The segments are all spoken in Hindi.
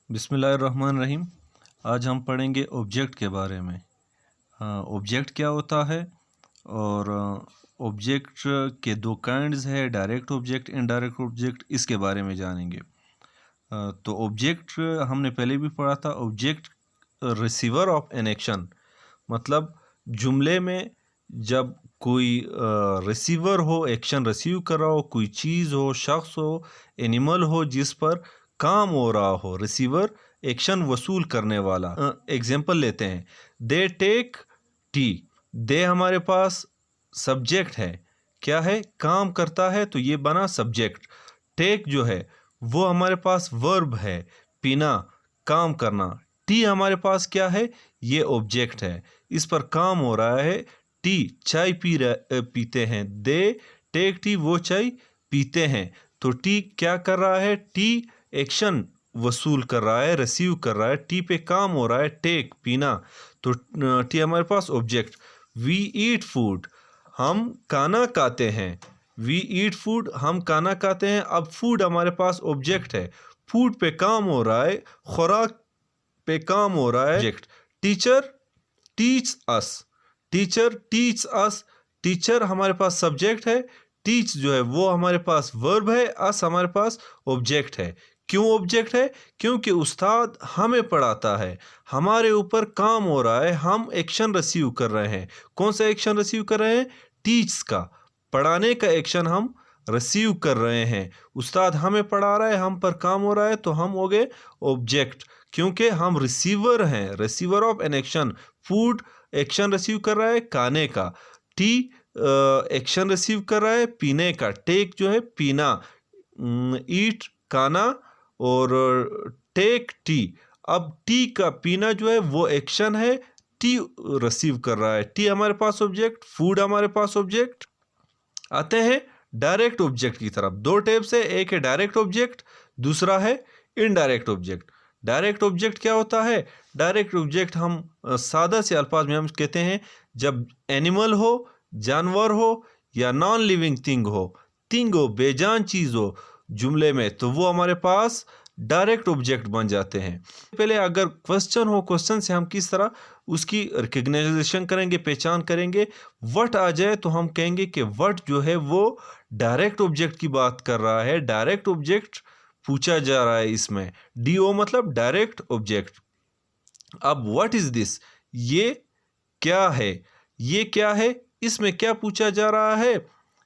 बिस्मिल्लाहिर्रहमानिर्रहीम। आज हम पढ़ेंगे ऑब्जेक्ट के बारे में। ऑब्जेक्ट क्या होता है और ऑब्जेक्ट के दो काइंड्स है, डायरेक्ट ऑब्जेक्ट, इनडायरेक्ट ऑब्जेक्ट, इसके बारे में जानेंगे। तो ऑब्जेक्ट हमने पहले भी पढ़ा था। Object receiver of an action, मतलब जुमले में जब कोई रिसीवर हो, एक्शन रिसीव कर रहा हो, कोई चीज़ हो, शख्स हो, एनिमल हो जिस पर काम हो रहा हो, रिसीवर एक्शन वसूल करने वाला। एग्जांपल लेते हैं, दे टेक टी। दे हमारे पास सब्जेक्ट है, क्या है, काम करता है, तो ये बना सब्जेक्ट। टेक जो है वो हमारे पास वर्ब है, पीना, काम करना। टी हमारे पास क्या है, ये ऑब्जेक्ट है, इस पर काम हो रहा है। टी चाय पीते हैं। दे टेक टी, वो चाय पीते हैं। तो टी क्या कर रहा है, टी एक्शन वसूल कर रहा है, रिसीव कर रहा है, टी पे काम हो रहा है, टेक पीना, तो टी हमारे पास ऑब्जेक्ट। वी ईट फूड, हम खाना खाते हैं। वी ईट फूड, हम खाना खाते हैं। अब फूड हमारे पास ऑब्जेक्ट है, फूड पे काम हो रहा है, खुराक पे काम हो रहा है, object. Teacher teach us, teacher teach us, teacher हमारे पास सब्जेक्ट है, टीच जो है वो हमारे पास वर्ब है, अस हमारे पास ऑब्जेक्ट है। क्यों ऑब्जेक्ट है, क्योंकि उस्ताद हमें पढ़ाता है, हमारे ऊपर काम हो रहा है, हम एक्शन रिसीव कर रहे हैं। कौन सा एक्शन रिसीव कर रहे हैं, टीच का, पढ़ाने का एक्शन हम रिसीव कर रहे हैं। उस्ताद हमें पढ़ा रहा है, हम पर काम हो रहा है, तो हम हो गए ऑब्जेक्ट, क्योंकि हम रिसीवर हैं, receiver of an action. Food action receive कर रहा है खाने का, टी एक्शन रिसीव कर रहा है पीने का, टेक जो है पीना, ईट खाना, और टेक टी। अब टी का पीना जो है वो एक्शन है, टी रिसीव कर रहा है, टी हमारे पास ऑब्जेक्ट, फूड हमारे पास ऑब्जेक्ट। आते हैं डायरेक्ट ऑब्जेक्ट की तरफ। दो टाइप्स है, एक है डायरेक्ट ऑब्जेक्ट, दूसरा है इनडायरेक्ट ऑब्जेक्ट। डायरेक्ट ऑब्जेक्ट क्या होता है, डायरेक्ट ऑब्जेक्ट हम सादा से अल्फाज में हम कहते हैं जब एनिमल हो, जानवर हो, या नॉन लिविंग थिंग हो, बेजान चीज़ हो जुमले में, तो वो हमारे पास डायरेक्ट ऑब्जेक्ट बन जाते हैं। पहले अगर क्वेश्चन हो, क्वेश्चन से हम किस तरह उसकी रिकग्नाइजेशन करेंगे, पहचान करेंगे। वट आ जाए तो हम कहेंगे कि वट जो है वो डायरेक्ट ऑब्जेक्ट की बात कर रहा है, डायरेक्ट ऑब्जेक्ट पूछा जा रहा है इसमें। डी ओ मतलब डायरेक्ट ऑब्जेक्ट। अब व्हाट इज दिस, ये क्या है, ये क्या है, इसमें क्या पूछा जा रहा है,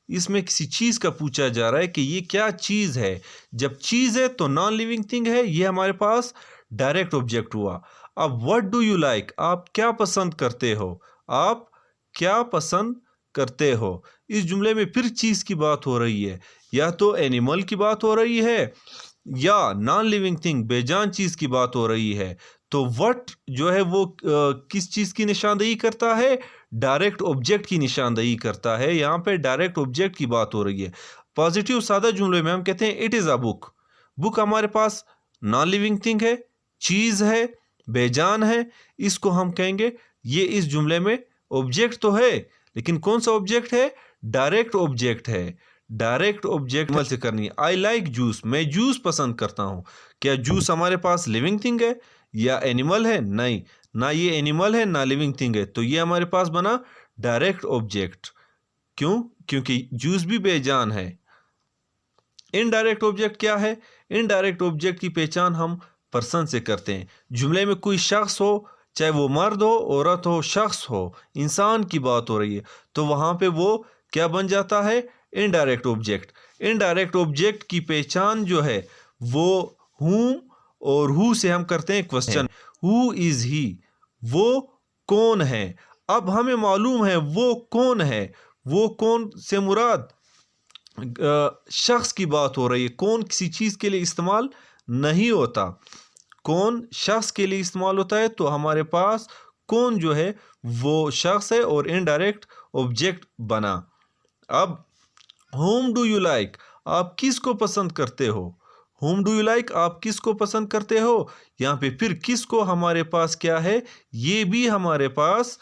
इसमें किसी चीज़ का पूछा जा रहा है कि ये क्या चीज़ है। जब चीज़ है तो नॉन लिविंग थिंग है, ये हमारे पास डायरेक्ट ऑब्जेक्ट हुआ। अब व्हाट डू यू लाइक, आप क्या पसंद करते हो, आप क्या पसंद करते हो। इस जुमले में फिर चीज़ की बात हो रही है, या तो एनिमल की बात हो रही है, या नॉन लिविंग थिंग, बेजान चीज़ की बात हो रही है। तो व्हाट जो है वो किस चीज़ की निशानदेही करता है, डायरेक्ट ऑब्जेक्ट की निशानदेही करता है। यहाँ पे डायरेक्ट ऑब्जेक्ट की बात हो रही है। पॉजिटिव सादा जुमले में हम कहते हैं it is a book. Book हमारे पास नॉन लिविंग थिंग है, चीज़ है, बेजान है, इसको हम कहेंगे ये इस जुमले में ऑब्जेक्ट तो है, लेकिन कौन सा ऑब्जेक्ट है, डायरेक्ट ऑब्जेक्ट है। डायरेक्ट ऑब्जेक्ट अमल से करनी है। आई लाइक जूस, मैं जूस पसंद करता हूँ। क्या जूस हमारे पास लिविंग थिंग है या एनिमल है, नहीं, ना ये एनिमल है ना लिविंग थिंग है, तो ये हमारे पास बना डायरेक्ट ऑब्जेक्ट। क्यों, क्योंकि जूस भी बेजान है। इनडायरेक्ट ऑब्जेक्ट क्या है, इनडायरेक्ट ऑब्जेक्ट की पहचान हम पर्सन से करते हैं। जुमले में कोई शख्स हो, चाहे वो मर्द हो, औरत हो, शख्स हो, इंसान की बात हो रही है, तो वहाँ पे वो क्या बन जाता है, इनडायरेक्ट ऑब्जेक्ट। इनडायरेक्ट ऑब्जेक्ट की पहचान जो है वो हूँ, और हु से हम करते हैं क्वेश्चन, हु इज ही, वो कौन है। अब हमें मालूम है वो कौन है, वो कौन से मुराद शख्स की बात हो रही है। कौन किसी चीज़ के लिए इस्तेमाल नहीं होता, कौन शख्स के लिए इस्तेमाल होता है, तो हमारे पास कौन जो है वो शख्स है और इनडायरेक्ट ऑब्जेक्ट बना। अब होम डू यू लाइक, आप किस को पसंद करते हो, होम डू यू लाइक, आप किस को पसंद करते हो। यहाँ पे फिर किस को हमारे पास क्या है, ये भी हमारे पास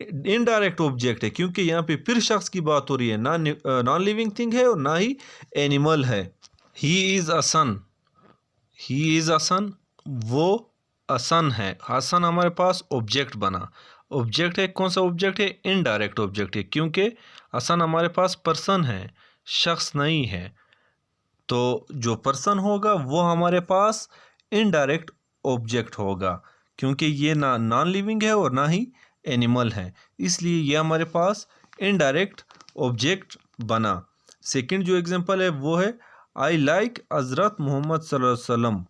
इनडायरेक्ट ऑब्जेक्ट है, क्योंकि यहाँ पे फिर शख्स की बात हो रही है, ना नॉन लिविंग थिंग है और ना ही एनिमल है। He is a son, he is Hasan, वो हसन है। हसन हमारे पास ऑब्जेक्ट बना। ऑब्जेक्ट है, कौन सा ऑब्जेक्ट है? इनडायरेक्ट ऑब्जेक्ट है, क्योंकि हसन हमारे पास पर्सन है, शख्स नहीं है। तो जो पर्सन होगा वो हमारे पास इनडायरेक्ट ऑब्जेक्ट होगा, क्योंकि ये ना नॉन लिविंग है और ना ही एनिमल है, इसलिए ये हमारे पास इनडायरेक्ट ऑब्जेक्ट बना। सेकंड जो एग्जांपल है वो है आई लाइक हज़रत मोहम्मद सल्लल्लाहु अलैहि वसल्लम,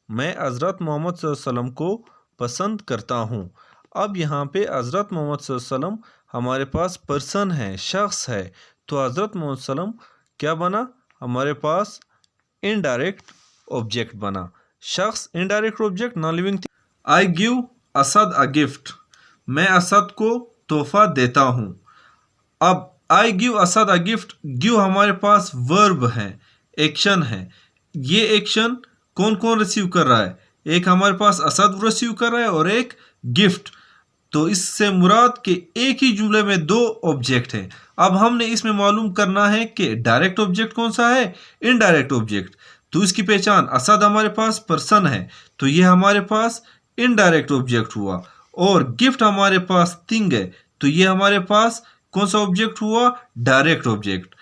मैं हज़रत मोहम्मद सल्लल्लाहु अलैहि वसल्लम को पसंद करता हूँ। अब यहाँ पे हज़रत मोहम्मद सल्लल्लाहु अलैहि वसल्लम हमारे पास पर्सन है, शख्स है, तो हज़रत मोहम्मद सल्लल्लाहु अलैहि वसल्लम क्या बना? हमारे पास इनडायरेक्ट ऑब्जेक्ट बना। शख्स indirect object, non living thing. I give Asad a gift, मैं असद को तोहफा देता हूँ। अब I give Asad a gift, give हमारे पास वर्ब है, एक्शन है। ये एक्शन कौन कौन रिसीव कर रहा है? एक हमारे पास असद रिसीव कर रहा है और एक गिफ्ट। तो इससे मुराद के एक ही जुमले में दो ऑब्जेक्ट हैं। अब हमने इसमें मालूम करना है कि डायरेक्ट ऑब्जेक्ट कौन सा है, इनडायरेक्ट ऑब्जेक्ट। तो इसकी पहचान, असद हमारे पास पर्सन है, तो ये हमारे पास इनडायरेक्ट ऑब्जेक्ट हुआ। और गिफ्ट हमारे पास थिंग है, तो ये हमारे पास कौन सा ऑब्जेक्ट हुआ? Direct object.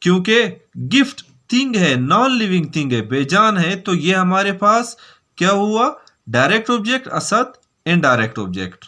क्योंकि गिफ्ट थिंग है, नॉन लिविंग थिंग है, बेजान है, तो ये हमारे पास क्या हुआ? Direct object, Asad indirect object.